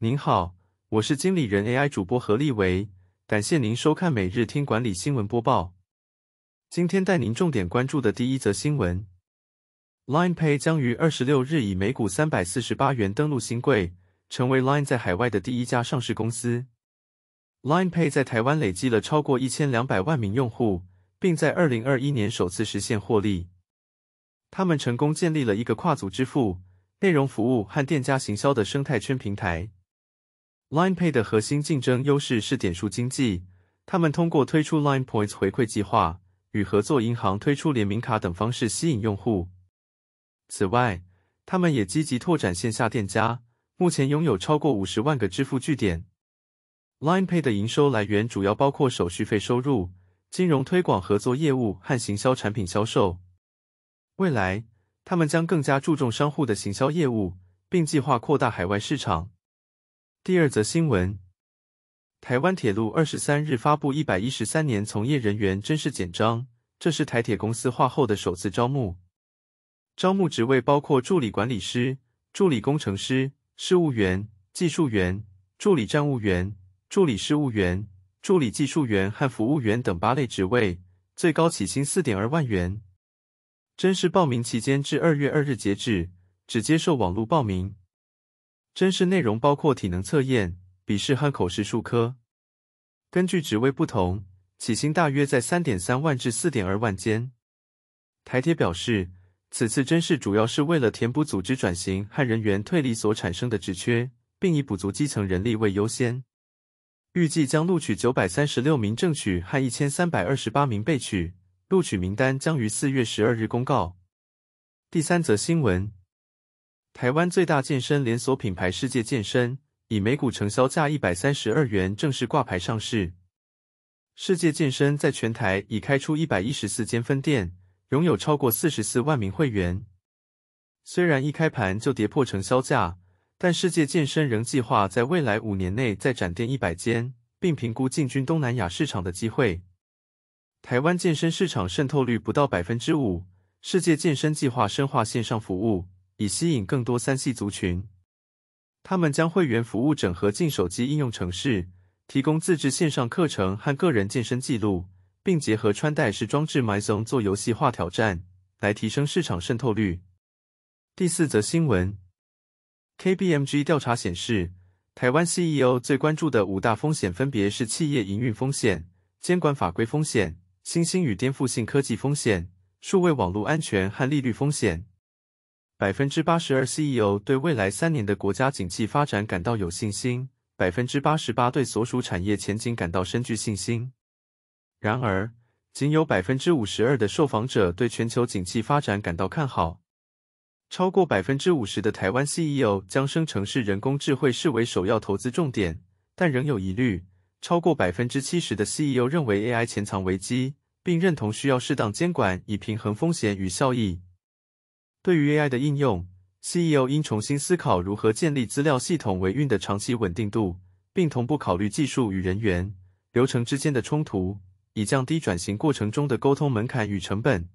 您好，我是经理人 AI 主播何立维，感谢您收看每日听管理新闻播报。今天带您重点关注的第一则新闻 ，Line Pay 将于26日以每股348元登陆新贵，成为 Line 在海外的第一家上市公司。Line Pay 在台湾累积了超过1200万名用户，并在2021年首次实现获利。他们成功建立了一个跨组支付、内容服务和店家行销的生态圈平台。Line Pay 的核心竞争优势是点数经济，他们通过推出 Line Points 回馈计划，与合作银行推出联名卡等方式吸引用户。此外，他们也积极拓展线下店家，目前拥有超过50万个支付据点。Line Pay 的营收来源主要包括手续费收入、金融推广合作业务和行销产品销售。未来，他们将更加注重商户的行销业务，并计划扩大海外市场。第二则新闻，台湾铁路23日发布113年从业人员甄试简章，这是台铁公司化后的首次招募。招募职位包括助理管理师、助理工程师、事务员、技术员、助理站务员、助理事务员、助理技术员和服务员等8类职位，最高起薪 4.2 万元。甄试报名期间至2月2日截止，只接受网络报名。甄试内容包括体能测验、笔试和口试数科。根据职位不同，起薪大约在 3.3 万至 4.2 万间。台铁表示，此次甄试主要是为了填补组织转型和人员退离所产生的职缺，并以补足基层人力为优先。预计将录取936名正取和1328名备取，录取名单将于4月12日公告。第三则新闻，台湾最大健身连锁品牌世界健身，以每股承销价132元正式挂牌上市。世界健身在全台已开出114间分店，拥有超过44万名会员。虽然一开盘就跌破承销价，但世界健身仍计划在未来5年内再展店100间，并评估进军东南亚市场的机会。台湾健身市场渗透率不到 5%， 世界健身计划深化线上服务，以吸引更多3C族群。他们将会员服务整合进手机应用程式，提供自制线上课程和个人健身记录，并结合穿戴式装置 MyZone 做游戏化挑战，来提升市场渗透率。第四则新闻 ，KPMG 调查显示，台湾 CEO 最关注的5大风险分别是企业营运风险、监管法规风险、新兴与颠覆性科技风险、数位网络安全和利率风险。82% CEO 对未来3年的国家景气发展感到有信心，88%对所属产业前景感到深具信心。然而，仅有52%的受访者对全球景气发展感到看好。超过50%的台湾 CEO 将生成式人工智慧视为首要投资重点，但仍有疑虑。超过70%的 CEO 认为 AI 潜藏危机，并认同需要适当监管以平衡风险与效益。对于 AI 的应用 ，CEO 应重新思考如何建立资料系统维运的长期稳定度，并同步考虑技术与人员、流程之间的冲突，以降低转型过程中的沟通门槛与成本。